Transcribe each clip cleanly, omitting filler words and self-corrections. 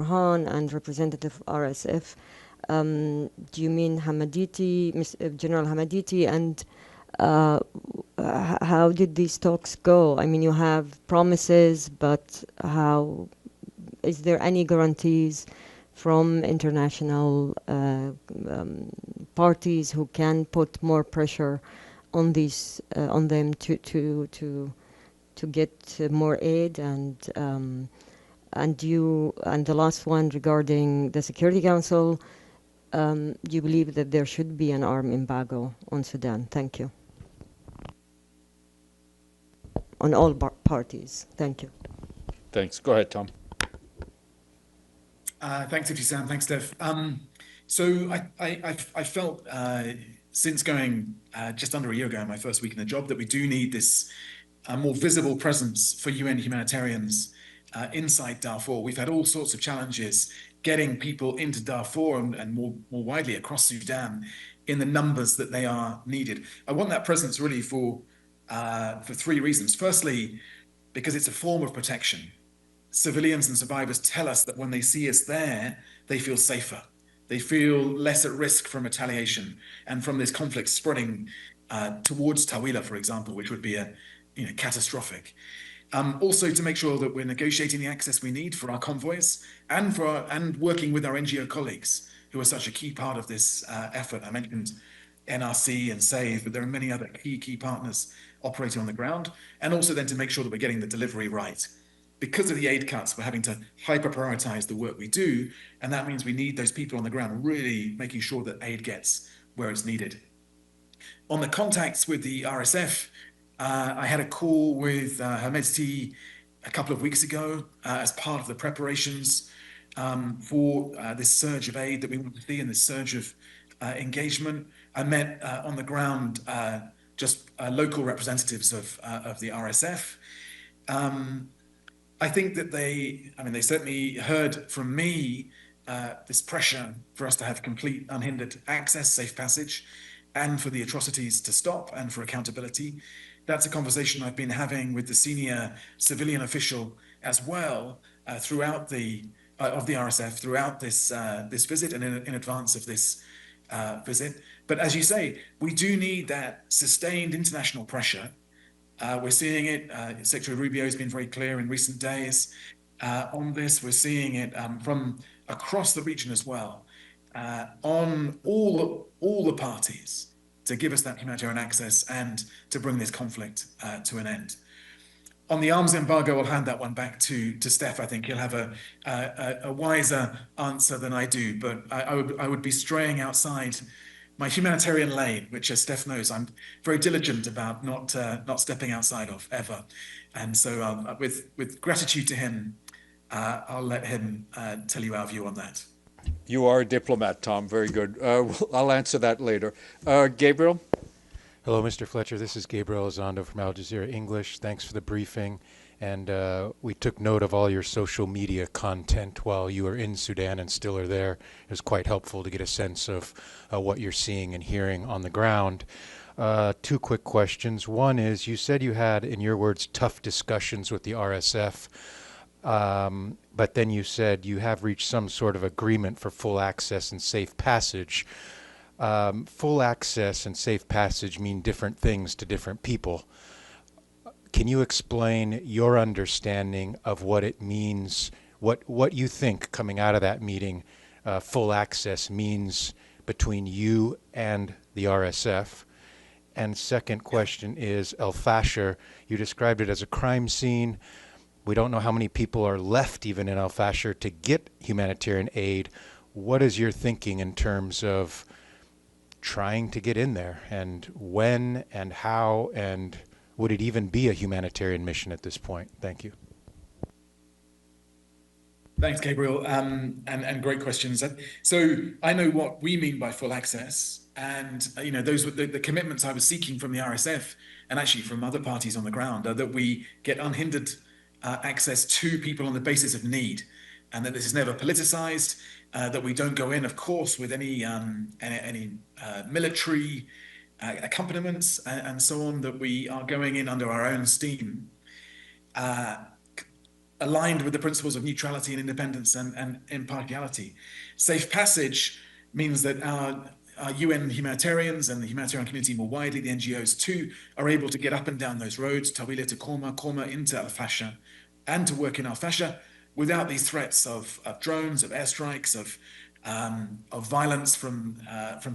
Burhan and Representative RSF. Do you mean Hamaditi, General Hamaditi, and how did these talks go? I mean, you have promises, but how is there any guarantees from international parties who can put more pressure on these on them to get more aid and the last one regarding the Security Council, do you believe that there should be an arm embargo on Sudan? Thank you. On all parties. Thank you. Thanks. Go ahead, Tom. Thanks, Sam. Thanks, Steph. So I felt since going just under a year ago, my first week in the job, that we do need this more visible presence for UN humanitarians inside Darfur. We've had all sorts of challenges getting people into Darfur and more widely across Sudan in the numbers that they are needed. I want that presence really for three reasons. Firstly, because it's a form of protection. Civilians and survivors tell us that when they see us there, they feel safer. They feel less at risk from retaliation and from this conflict spreading towards Tawila, for example, which would be catastrophic. Also, to make sure that we're negotiating the access we need for our convoys and working with our NGO colleagues, who are such a key part of this effort. I mentioned NRC and SAVE, but there are many other key partners operating on the ground, and also then to make sure that we're getting the delivery right. Because of the aid cuts, we're having to hyper-prioritize the work we do, and that means we need those people on the ground really making sure that aid gets where it's needed. On the contacts with the RSF, I had a call with Her Majesty a couple of weeks ago as part of the preparations for this surge of aid that we want to see and this surge of engagement. I met on the ground just local representatives of the RSF. I think that they certainly heard from me this pressure for us to have complete unhindered access, safe passage, and for the atrocities to stop and for accountability. That's a conversation I've been having with the senior civilian official as well throughout the RSF, throughout this visit and in advance of this visit. But as you say, we do need that sustained international pressure. We're seeing it. Secretary Rubio has been very clear in recent days on this. We're seeing it from across the region as well, on all the parties to give us that humanitarian access and to bring this conflict to an end. On the arms embargo, I'll hand that one back to Steph. I think he'll have a wiser answer than I do, but I would be straying outside my humanitarian lane, which, as Steph knows, I'm very diligent about not stepping outside of ever. And so with gratitude to him, I'll let him tell you our view on that. You are a diplomat, Tom. Very good. I'll answer that later. Gabriel? Hello, Mr. Fletcher. This is Gabriel Elizondo from Al Jazeera English. Thanks for the briefing. And we took note of all your social media content while you were in Sudan and still are there. It was quite helpful to get a sense of what you're seeing and hearing on the ground. Two quick questions. One is, you said you had, in your words, tough discussions with the RSF, but then you said you have reached some sort of agreement for full access and safe passage. Full access and safe passage mean different things to different people. Can you explain your understanding of what it means, what you think coming out of that meeting full access means between you and the RSF? And second question is, El Fasher, you described it as a crime scene. We don't know how many people are left even in El Fasher to get humanitarian aid. What is your thinking in terms of trying to get in there, and when and how, and would it even be a humanitarian mission at this point? Thank you. Thanks, Gabriel, and great questions. So I know what we mean by full access, and those were the commitments I was seeking from the RSF and actually from other parties on the ground, are that we get unhindered access to people on the basis of need, and that this is never politicized, that we don't go in, of course, with any military accompaniments and so on, that we are going in under our own steam. aligned with the principles of neutrality and independence and impartiality. Safe passage means that our UN humanitarians and the humanitarian community more widely, the NGOs too, are able to get up and down those roads, Tawila to Korma, Korma into Al-Fasha, and to work in Al-Fasha without these threats of drones, of airstrikes, of violence from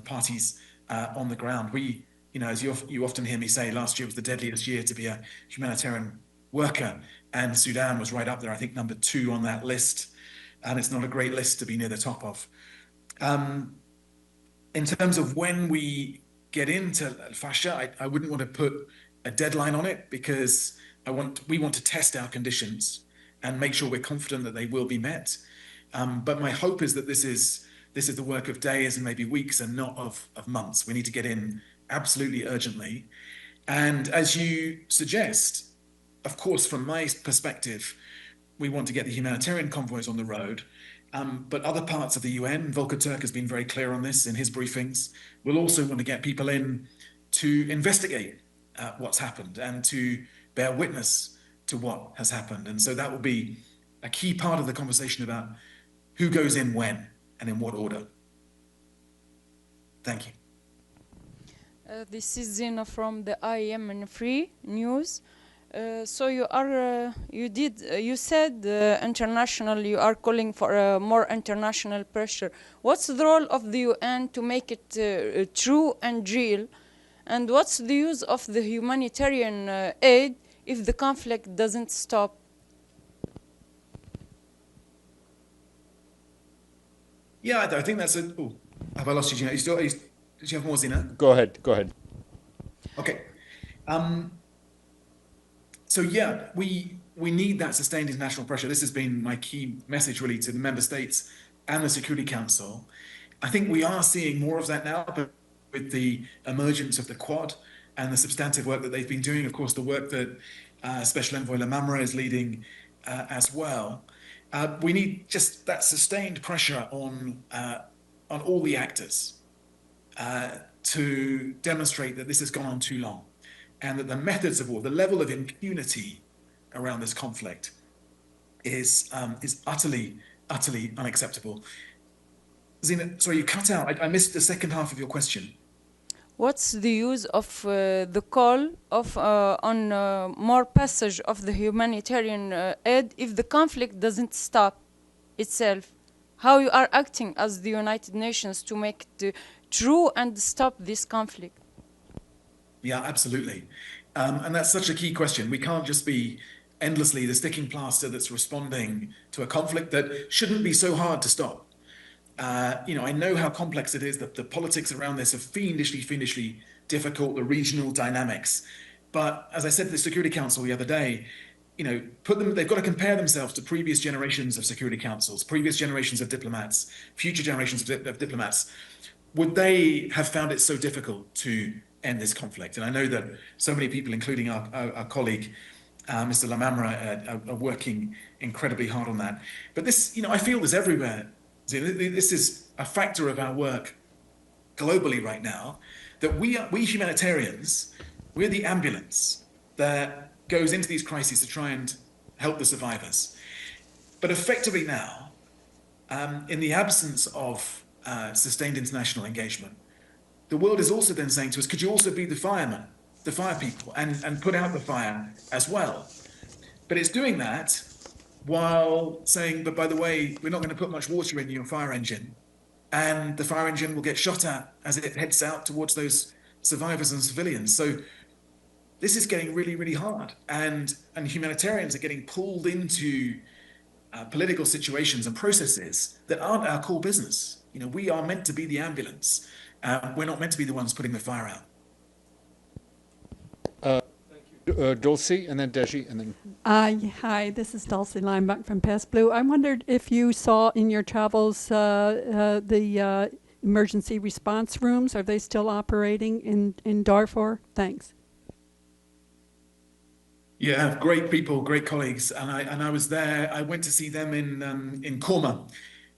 parties on the ground. We, as you often hear me say, last year was the deadliest year to be a humanitarian worker, and Sudan was right up there, I think number 2 on that list, and it's not a great list to be near the top of. In terms of when we get into Al-Fasha, I wouldn't want to put a deadline on it, because we want to test our conditions and make sure we're confident that they will be met. But my hope is that this is the work of days and maybe weeks and not of months. We need to get in absolutely urgently. And as you suggest, of course, from my perspective, we want to get the humanitarian convoys on the road. But other parts of the UN, Volker Turk has been very clear on this in his briefings, will also want to get people in to investigate what's happened and to bear witness to what has happened. And so that will be a key part of the conversation about who goes in when and in what order. Thank you. This is Zina from the IEM and Free News. So you said international, you are calling for more international pressure. What's the role of the UN to make it true and real? And what's the use of the humanitarian aid if the conflict doesn't stop? Yeah, I think that's oh, have I lost you, Gina? Did you have more, Zina? Go ahead. Okay. So yeah, we need that sustained international pressure. This has been my key message really to the member states and the Security Council. I think we are seeing more of that now, but with the emergence of the Quad and the substantive work that they've been doing, of course, the work that Special Envoy Lamamra is leading as well. We need just that sustained pressure on all the actors to demonstrate that this has gone on too long, and that the methods of war, the level of impunity around this conflict is utterly unacceptable. Zina, sorry, you cut out. I missed the second half of your question. What's the use of the call of on more passage of the humanitarian aid if the conflict doesn't stop itself? How you are acting as the United Nations to make it true and stop this conflict? Yeah, absolutely. And that's such a key question. We can't just be endlessly the sticking plaster that's responding to a conflict that shouldn't be so hard to stop. I know how complex it is, that the politics around this are fiendishly difficult, the regional dynamics. But as I said to the Security Council the other day, they've got to compare themselves to previous generations of Security Councils, previous generations of diplomats, future generations of diplomats. Would they have found it so difficult to end this conflict? And I know that so many people, including our colleague, Mr. Lamamra, are working incredibly hard on that. But this, I feel this everywhere. This is a factor of our work globally right now, that we humanitarians, we're the ambulance that goes into these crises to try and help the survivors. But effectively now, in the absence of sustained international engagement, the world is also then saying to us, could you also be the firemen, the fire people, and put out the fire as well? But it's doing that while saying, but by the way, we're not going to put much water in your fire engine, and the fire engine will get shot at as it heads out towards those survivors and civilians. So this is getting really hard, and humanitarians are getting pulled into political situations and processes that aren't our core business. We are meant to be the ambulance. We're not meant to be the ones putting the fire out. Dulcie, and then Deji, and then... Hi, this is Dulcie Lineback from Pest Blue. I wondered if you saw in your travels the emergency response rooms. Are they still operating in Darfur? Thanks. Yeah, great people, great colleagues, and I was there. I went to see them in Korma,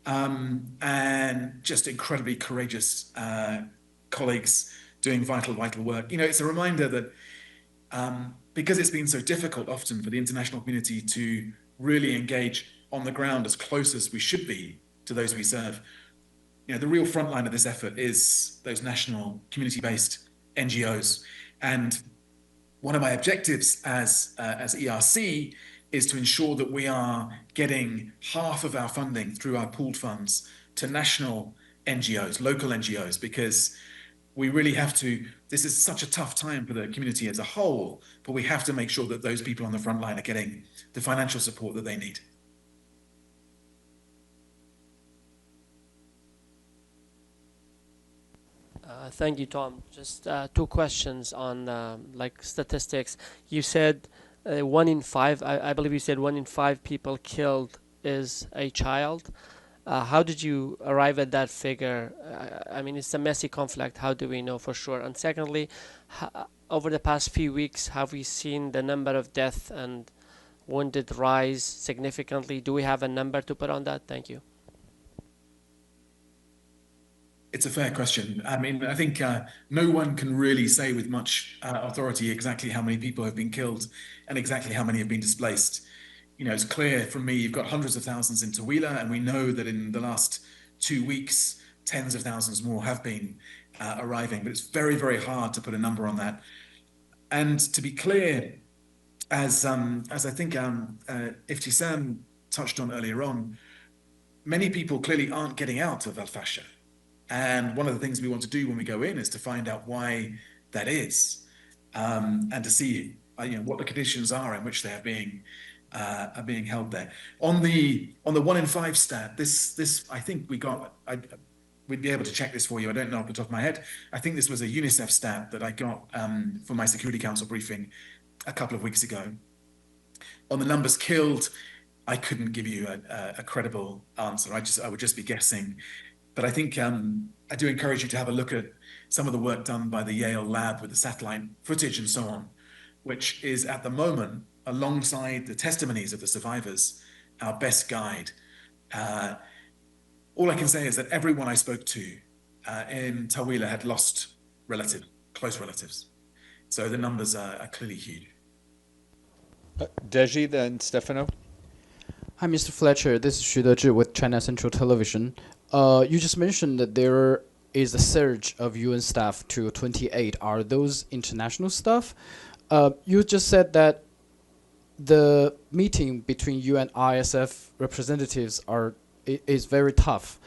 and just incredibly courageous colleagues doing vital work. It's a reminder that because it's been so difficult often for the international community to really engage on the ground as close as we should be to those we serve. You know, the real front line of this effort is those national community-based NGOs. And one of my objectives as ERC is to ensure that we are getting half of our funding through our pooled funds to national NGOs, local NGOs, because we really have to, this is such a tough time for the community as a whole, but we have to make sure that those people on the front line are getting the financial support that they need. Thank you, Tom. Just two questions on like statistics. You said 1 in 5, I believe you said 1 in 5 people killed is a child. How did you arrive at that figure? I mean, it's a messy conflict. How do we know for sure? And secondly, over the past few weeks, have we seen the number of deaths and wounded rise significantly? Do we have a number to put on that? Thank you. It's a fair question. I mean, I think no one can really say with much authority exactly how many people have been killed and exactly how many have been displaced. You know, it's clear from me, you've got hundreds of thousands in Tawila, and we know that in the last 2 weeks, tens of thousands more have been arriving, but it's very, very hard to put a number on that. And to be clear, as I think Iftisam touched on earlier on, many people clearly aren't getting out of Al-Fasher. And one of the things we want to do when we go in is to find out why that is, and to see what the conditions are in which they are being held there. On the 1 in 5 stat, this I think we'd be able to check this for you. I don't know off the top of my head. I think this was a UNICEF stat that I got for my Security Council briefing a couple of weeks ago. On the numbers killed, I couldn't give you a credible answer. I would just be guessing. But I think I do encourage you to have a look at some of the work done by the Yale lab with the satellite footage and so on, which is at the moment, alongside the testimonies of the survivors, our best guide. All I can say is that everyone I spoke to in Tawila had lost close relatives. So the numbers are clearly huge. Deji, then Stefano. Hi, Mr. Fletcher. This is Xu Dezhi with China Central Television. You just mentioned that there is a surge of UN staff to 28. Are those international staff? You just said that the meeting between you and ISF representatives is very tough,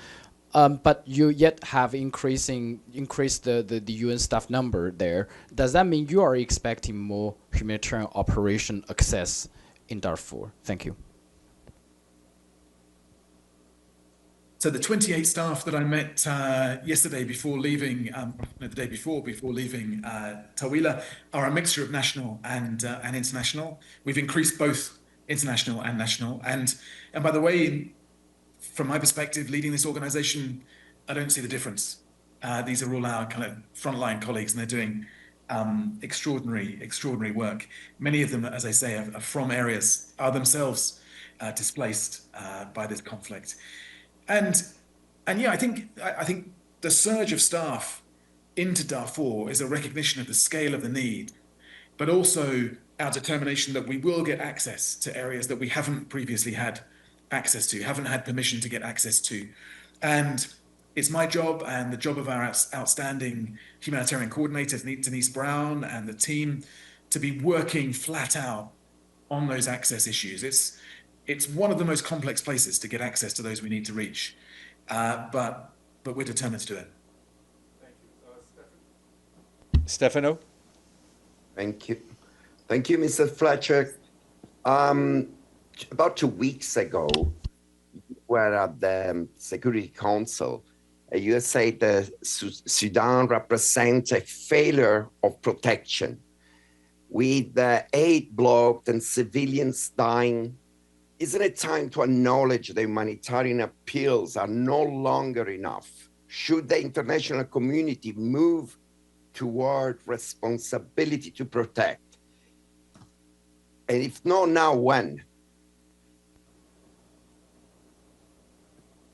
but you yet have increased the UN staff number there. Does that mean you are expecting more humanitarian operation access in Darfur? Thank you. So the 28 staff that I met yesterday before leaving, the day before leaving Tawila, are a mixture of national and international. We've increased both international and national. And by the way, from my perspective, leading this organization, I don't see the difference. These are all our kind of frontline colleagues, and they're doing extraordinary work. Many of them, as I say, are from areas, are themselves displaced by this conflict. And yeah, I think the surge of staff into Darfur is a recognition of the scale of the need, but also our determination that we will get access to areas that we haven't previously had access to, haven't had permission to get access to. And it's my job and the job of our outstanding humanitarian coordinator, Denise Brown, and the team to be working flat out on those access issues. It's one of the most complex places to get access to those we need to reach, but we're determined to do it. Thank you. Stefano? Thank you, Mr. Fletcher. About 2 weeks ago, you were at the Security Council. You said that Sudan represents a failure of protection, with aid blocked and civilians dying. Isn't it time to acknowledge the humanitarian appeals are no longer enough? Should the international community move toward responsibility to protect? And if not now, when?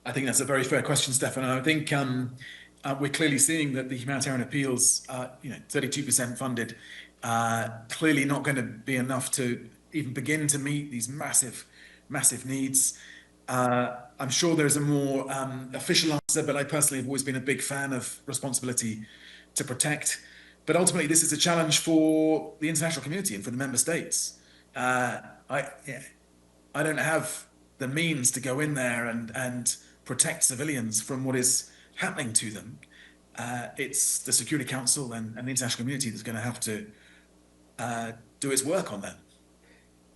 I think that's a very fair question, Stefano. I think we're clearly seeing that the humanitarian appeals, 32% funded, clearly not going to be enough to even begin to meet these massive massive needs. I'm sure there's a more official answer, but I personally have always been a big fan of responsibility to protect. But ultimately, this is a challenge for the international community and for the member states. I don't have the means to go in there and protect civilians from what is happening to them. It's the Security Council and the international community that's going to have to do its work on that.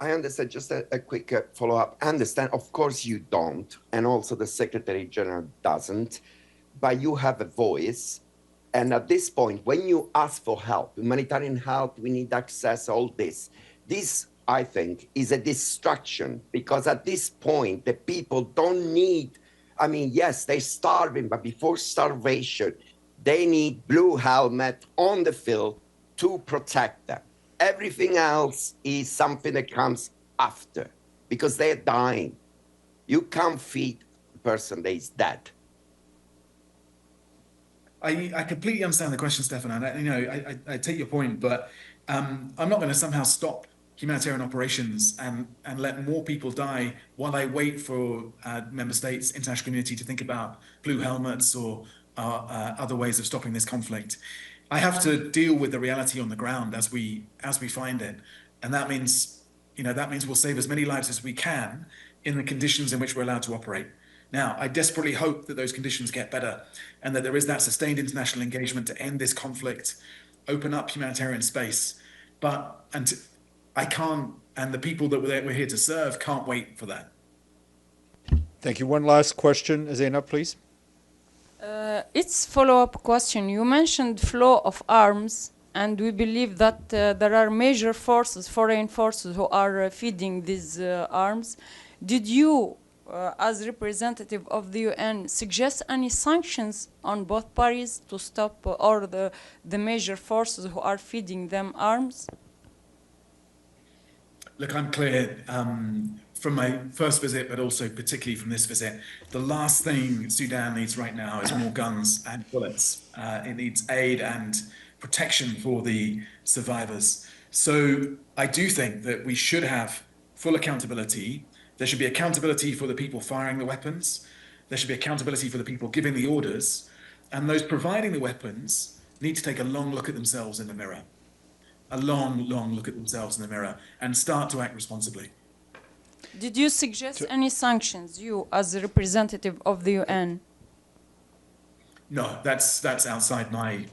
I understand. Just a quick follow-up. I understand. Of course, you don't, and also the Secretary General doesn't. But you have a voice, and at this point, when you ask for help, humanitarian help, we need access. All this, I think, is a distraction, because at this point, the people don't need. I mean, yes, they're starving, but before starvation, they need blue helmet on the field to protect them. Everything else is something that comes after, because they're dying. You can't feed a person that is dead. I completely understand the question, Stefan, and I take your point, but I'm not going to somehow stop humanitarian operations and let more people die while I wait for member states, international community to think about blue helmets or other ways of stopping this conflict. I have to deal with the reality on the ground as we find it, and that means we'll save as many lives as we can in the conditions in which we're allowed to operate. Now, I desperately hope that those conditions get better and that there is that sustained international engagement to end this conflict, open up humanitarian space. But I can't, and the people that we're here to serve can't wait for that. Thank you. One last question, Zainab, please. It's follow-up question. You mentioned flow of arms, and we believe that there are major forces, foreign forces, who are feeding these arms. Did you, as representative of the UN, suggest any sanctions on both parties to stop or the major forces who are feeding them arms? Look, I'm clear from my first visit, but also particularly from this visit, the last thing Sudan needs right now is more guns and bullets. It needs aid and protection for the survivors. So I do think that we should have full accountability. There should be accountability for the people firing the weapons. There should be accountability for the people giving the orders. And those providing the weapons need to take a long look at themselves in the mirror. A long, long look at themselves in the mirror and start to act responsibly. Did you suggest any sanctions, you as a representative of the UN? No, that's outside my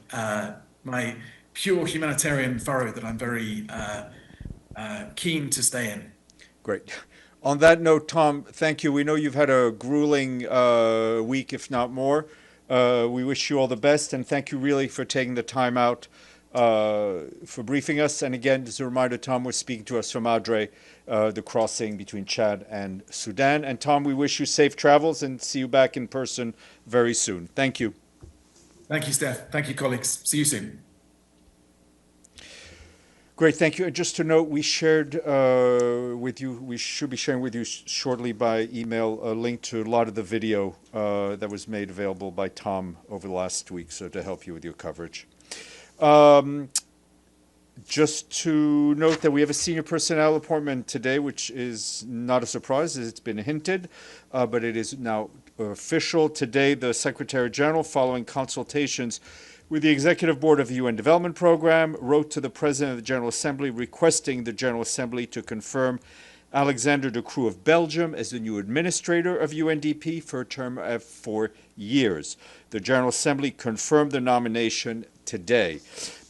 my pure humanitarian furrow that I'm very keen to stay in. Great. On that note, Tom, thank you. We know you've had a grueling week, if not more. We wish you all the best, and thank you really for taking the time out for briefing us. And again, as a reminder, Tom was speaking to us from Adre, the crossing between Chad and Sudan. And Tom, we wish you safe travels and see you back in person very soon. Thank you. Thank you, Steph. Thank you, colleagues. See you soon. Great, thank you. And just to note, we shared with you, we should be sharing with you shortly by email a link to a lot of the video that was made available by Tom over the last week, so to help you with your coverage. Just to note that we have a senior personnel appointment today, which is not a surprise, as it's been hinted, but it is now official. Today, the Secretary General, following consultations with the Executive Board of the UN Development Program, wrote to the President of the General Assembly requesting the General Assembly to confirm Alexander De Croo of Belgium as the new administrator of UNDP for a term of 4 years. The General Assembly confirmed the nomination today.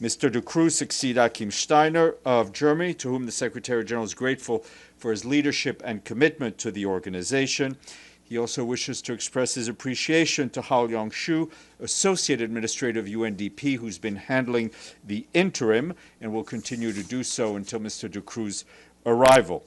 Mr. De Croo succeeds Achim Steiner of Germany, to whom the Secretary General is grateful for his leadership and commitment to the organization. He also wishes to express his appreciation to Hao Liang-shu, Associate Administrator of UNDP, who's been handling the interim and will continue to do so until Mr. De Croo's arrival.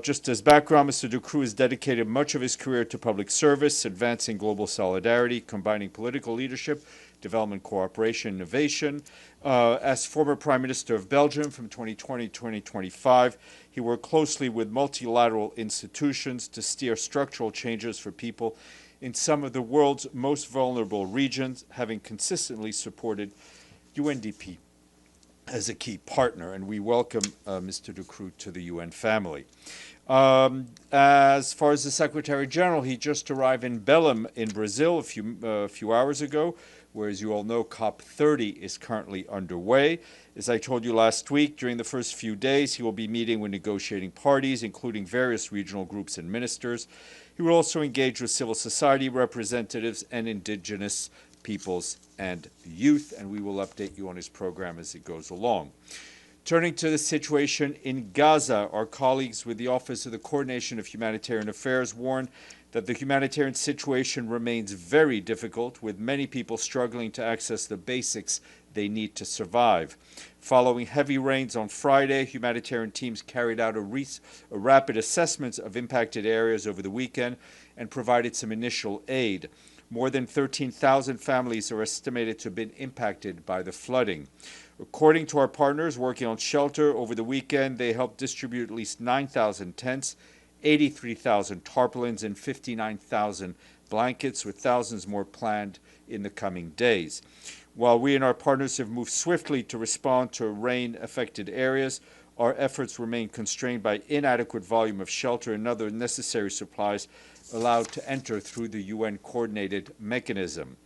Just as background, Mr. De Croo has dedicated much of his career to public service, advancing global solidarity, combining political leadership, development cooperation, innovation. As former Prime Minister of Belgium from 2020 to 2025, he worked closely with multilateral institutions to steer structural changes for people in some of the world's most vulnerable regions, having consistently supported UNDP as a key partner, and we welcome Mr. Ducreux to the UN family. As far as the Secretary General, he just arrived in Belém in Brazil a few hours ago, where, as you all know, COP30 is currently underway. As I told you last week, during the first few days, he will be meeting with negotiating parties, including various regional groups and ministers. He will also engage with civil society representatives and indigenous peoples and youth, and we will update you on his program as it goes along. Turning to the situation in Gaza, our colleagues with the Office of the Coordination of Humanitarian Affairs warn that the humanitarian situation remains very difficult, with many people struggling to access the basics they need to survive. Following heavy rains on Friday, humanitarian teams carried out a rapid assessment of impacted areas over the weekend and provided some initial aid. More than 13,000 families are estimated to have been impacted by the flooding. According to our partners working on shelter over the weekend, they helped distribute at least 9,000 tents, 83,000 tarpaulins, and 59,000 blankets, with thousands more planned in the coming days. While we and our partners have moved swiftly to respond to rain-affected areas, our efforts remain constrained by inadequate volume of shelter and other necessary supplies allowed to enter through the UN coordinated mechanism.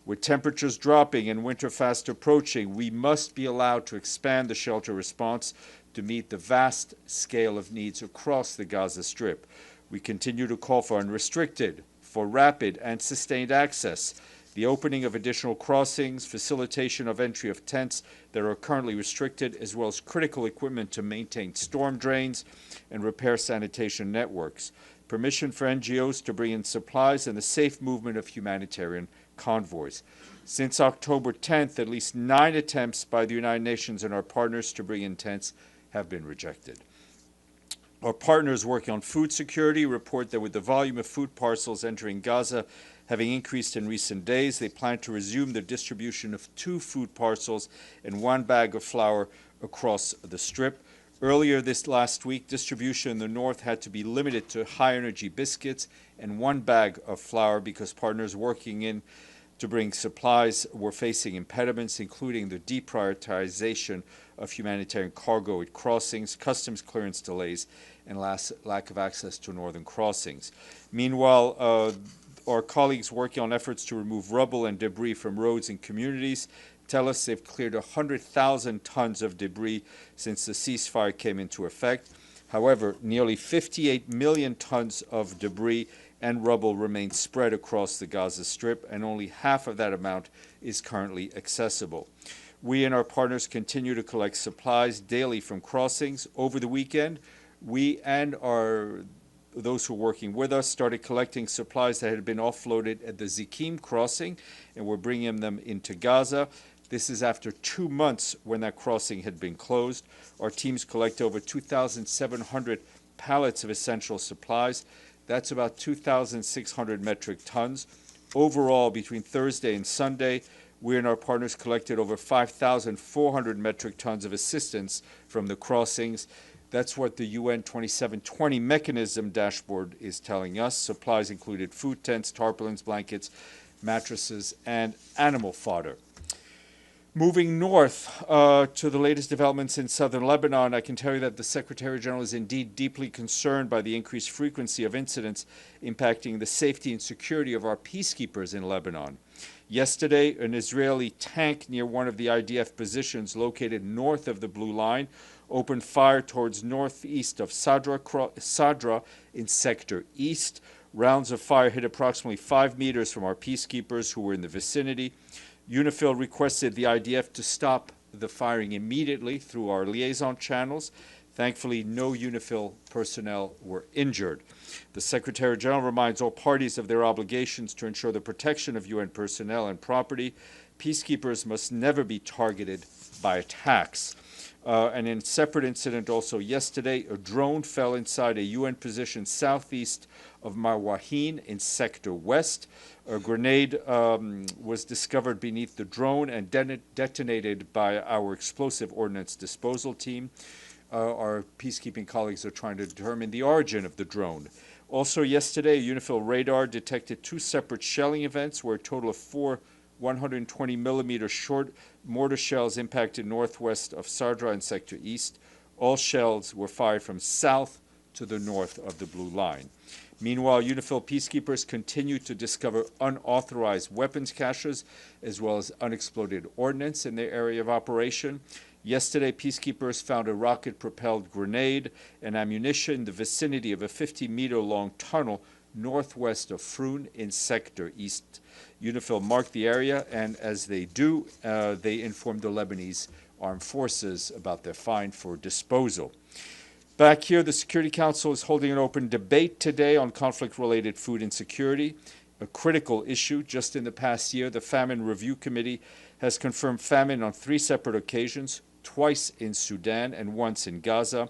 With temperatures dropping and winter fast approaching, we must be allowed to expand the shelter response to meet the vast scale of needs across the Gaza Strip. We continue to call for unrestricted, for rapid and sustained access, the opening of additional crossings, facilitation of entry of tents that are currently restricted, as well as critical equipment to maintain storm drains and repair sanitation networks, permission for NGOs to bring in supplies, and the safe movement of humanitarian convoys. Since October 10th, at least 9 attempts by the United Nations and our partners to bring in tents have been rejected. Our partners working on food security report that with the volume of food parcels entering Gaza having increased in recent days, they plan to resume the distribution of 2 food parcels and 1 bag of flour across the Strip. Earlier this last week, distribution in the north had to be limited to high-energy biscuits and 1 bag of flour because partners working in to bring supplies were facing impediments, including the deprioritization of humanitarian cargo at crossings, customs clearance delays, and lack of access to northern crossings. Meanwhile, our colleagues working on efforts to remove rubble and debris from roads and communities tell us they've cleared 100,000 tons of debris since the ceasefire came into effect. However, nearly 58 million tons of debris and rubble remain spread across the Gaza Strip, and only half of that amount is currently accessible. We and our partners continue to collect supplies daily from crossings. Over the weekend, we and those who are working with us started collecting supplies that had been offloaded at the Zikim crossing, and we're bringing them into Gaza. This is after 2 months when that crossing had been closed. Our teams collect over 2,700 pallets of essential supplies. That's about 2,600 metric tons. Overall, between Thursday and Sunday, we and our partners collected over 5,400 metric tons of assistance from the crossings. That's what the UN 2720 mechanism dashboard is telling us. Supplies included food tents, tarpaulins, blankets, mattresses, and animal fodder. Moving north to the latest developments in southern Lebanon, I can tell you that the Secretary General is indeed deeply concerned by the increased frequency of incidents impacting the safety and security of our peacekeepers in Lebanon. Yesterday, an Israeli tank near one of the IDF positions located north of the Blue Line opened fire towards northeast of Sadra in Sector East. Rounds of fire hit approximately 5 meters from our peacekeepers who were in the vicinity. UNIFIL requested the IDF to stop the firing immediately through our liaison channels. Thankfully, no UNIFIL personnel were injured. The Secretary General reminds all parties of their obligations to ensure the protection of UN personnel and property. Peacekeepers must never be targeted by attacks. And in a separate incident also yesterday, a drone fell inside a UN position southeast of Marwahin in Sector West. A grenade was discovered beneath the drone and detonated by our explosive ordnance disposal team. Our peacekeeping colleagues are trying to determine the origin of the drone. Also yesterday, a UNIFIL radar detected 2 separate shelling events where a total of 4 120 millimeter short mortar shells impacted northwest of Sardra and Sector East. All shells were fired from south to the north of the Blue Line. Meanwhile, UNIFIL peacekeepers continue to discover unauthorized weapons caches as well as unexploded ordnance in their area of operation. Yesterday, peacekeepers found a rocket-propelled grenade and ammunition in the vicinity of a 50-meter-long tunnel northwest of Froon in Sector East. UNIFIL marked the area, and as they do, they informed the Lebanese armed forces about their find for disposal. Back here, the Security Council is holding an open debate today on conflict-related food insecurity, a critical issue. Just in the past year, the Famine Review Committee has confirmed famine on 3 separate occasions, twice in Sudan and once in Gaza.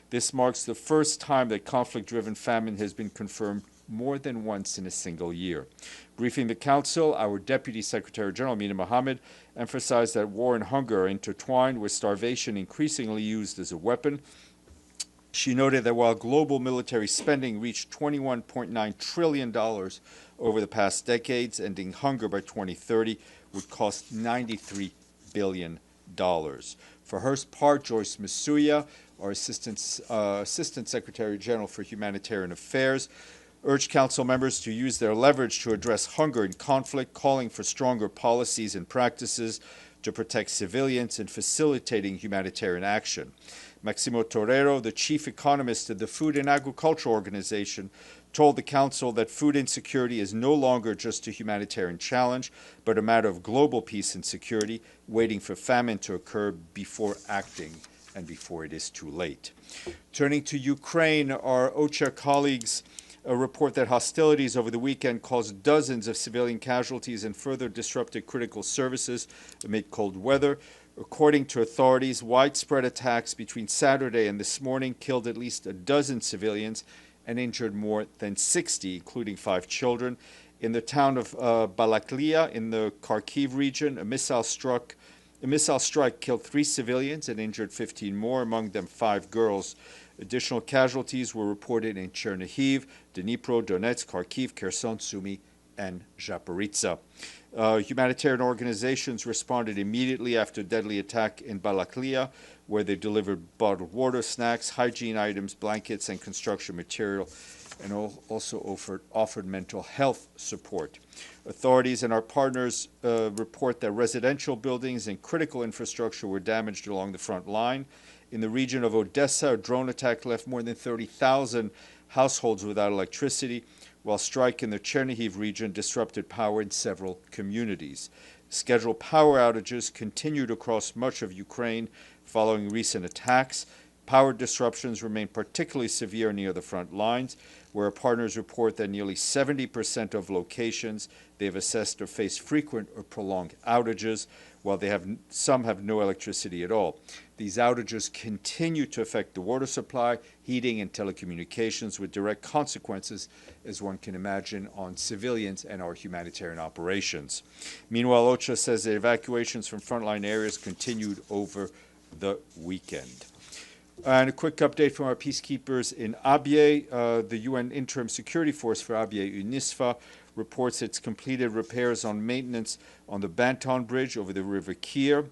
This marks the first time that conflict-driven famine has been confirmed more than once in a single year. Briefing the Council, our Deputy Secretary General, Mina Mohammed, emphasized that war and hunger are intertwined, with starvation increasingly used as a weapon. She noted that while global military spending reached $21.9 trillion over the past decades, ending hunger by 2030 would cost $93 billion. For her part, Joyce Masuya, our Assistant Secretary General for Humanitarian Affairs, urged Council members to use their leverage to address hunger and conflict, calling for stronger policies and practices to protect civilians and facilitating humanitarian action. Maximo Torero, the chief economist of the Food and Agriculture Organization, told the Council that food insecurity is no longer just a humanitarian challenge, but a matter of global peace and security, waiting for famine to occur before acting and before it is too late. Turning to Ukraine, our OCHA colleagues report that hostilities over the weekend caused dozens of civilian casualties and further disrupted critical services amid cold weather. According to authorities, widespread attacks between Saturday and this morning killed at least a dozen civilians and injured more than 60, including 5 children. In the town of Balaklia in the Kharkiv region, a missile strike killed 3 civilians and injured 15 more, among them 5 girls. Additional casualties were reported in Chernihiv, Dnipro, Donetsk, Kharkiv, Kherson, Sumy, and Zaporizhzhia. Humanitarian organizations responded immediately after a deadly attack in Balaklia, where they delivered bottled water, snacks, hygiene items, blankets, and construction material, and also offered mental health support. Authorities and our partners report that residential buildings and critical infrastructure were damaged along the front line. In the region of Odessa, a drone attack left more than 30,000 households without electricity, while strike in the Chernihiv region disrupted power in several communities. Scheduled power outages continued across much of Ukraine following recent attacks. Power disruptions remain particularly severe near the front lines, where our partners report that nearly 70% of locations they have assessed or face frequent or prolonged outages, while some have no electricity at all. These outages continue to affect the water supply, heating, and telecommunications, with direct consequences, as one can imagine, on civilians and our humanitarian operations. Meanwhile, OCHA says that evacuations from frontline areas continued over the weekend. And a quick update from our peacekeepers in Abyei. The UN Interim Security Force for Abyei, UNISFA, reports it's completed repairs on maintenance on the Banton Bridge over the River Kir.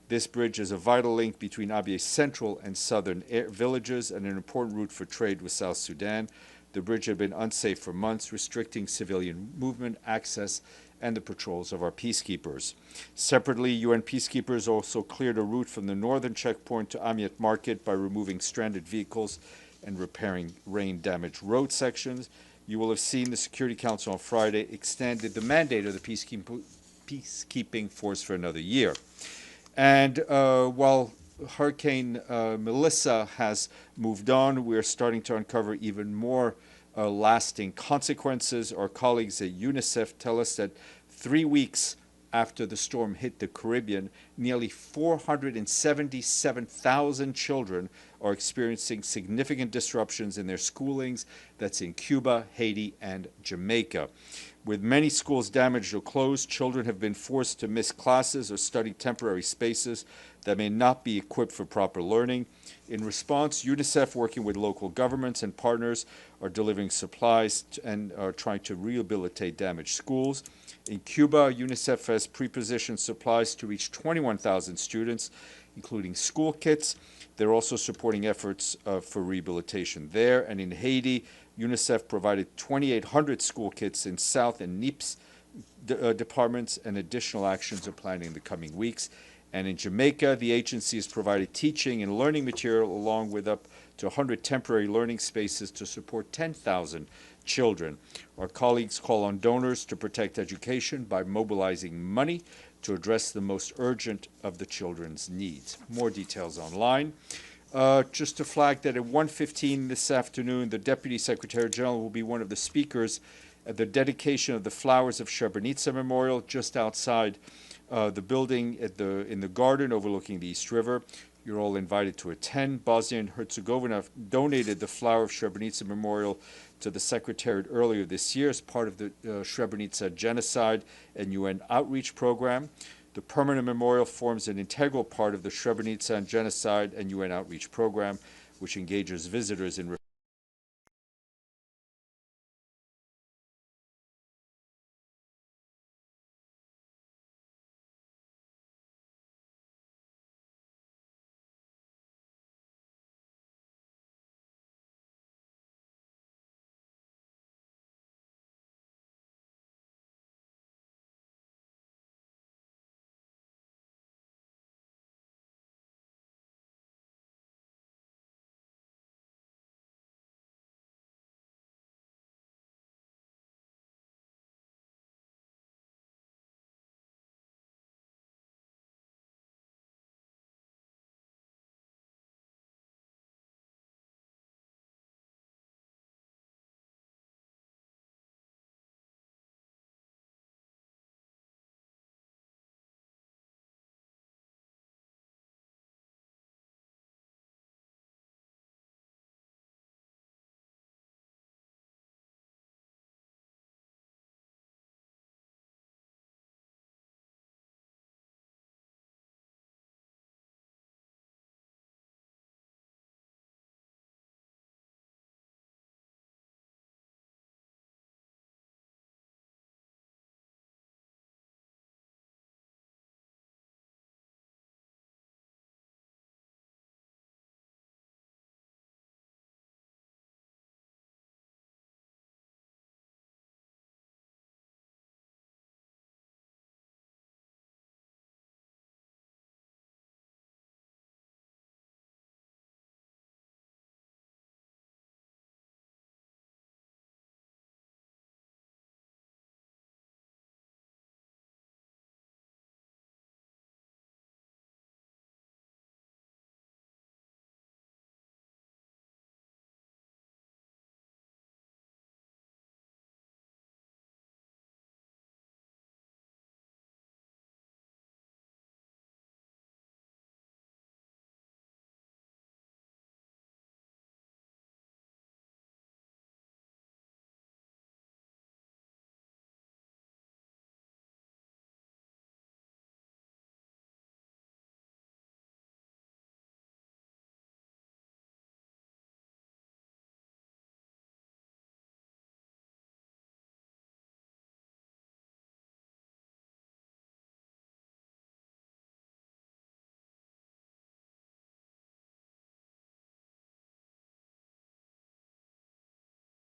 This bridge is a vital link between Abyei's central and southern villages and an important route for trade with South Sudan. The bridge had been unsafe for months, restricting civilian movement, access, and the patrols of our peacekeepers. Separately, UN peacekeepers also cleared a route from the northern checkpoint to Amiet Market by removing stranded vehicles and repairing rain-damaged road sections. You will have seen the Security Council on Friday extended the mandate of the peacekeeping force for another year. And while Hurricane Melissa has moved on, we're starting to uncover even more lasting consequences. Our colleagues at UNICEF tell us that 3 weeks after the storm hit the Caribbean, nearly 477,000 children are experiencing significant disruptions in their schoolings. That's in Cuba, Haiti, and Jamaica. With many schools damaged or closed, children have been forced to miss classes or study temporary spaces that may not be equipped for proper learning. In response, UNICEF, working with local governments and partners, are delivering supplies and are trying to rehabilitate damaged schools. In Cuba, UNICEF has pre-positioned supplies to reach 21,000 students, including school kits. They're also supporting efforts for rehabilitation there. And in Haiti, UNICEF provided 2,800 school kits in South and NIPS departments, and additional actions are planned in the coming weeks. And in Jamaica, the agency has provided teaching and learning material along with up to 100 temporary learning spaces to support 10,000 children. Our colleagues call on donors to protect education by mobilizing money to address the most urgent of the children's needs. More details online. Just to flag that at 1:15 this afternoon, the Deputy Secretary General will be one of the speakers at the dedication of the Flowers of Srebrenica Memorial just outside the building in the garden overlooking the East River. You're all invited to attend. Bosnia and Herzegovina donated the Flower of Srebrenica Memorial to the Secretariat earlier this year as part of the Srebrenica Genocide and UN Outreach Program. The permanent memorial forms an integral part of the Srebrenica Genocide and UN Outreach Program, which engages visitors in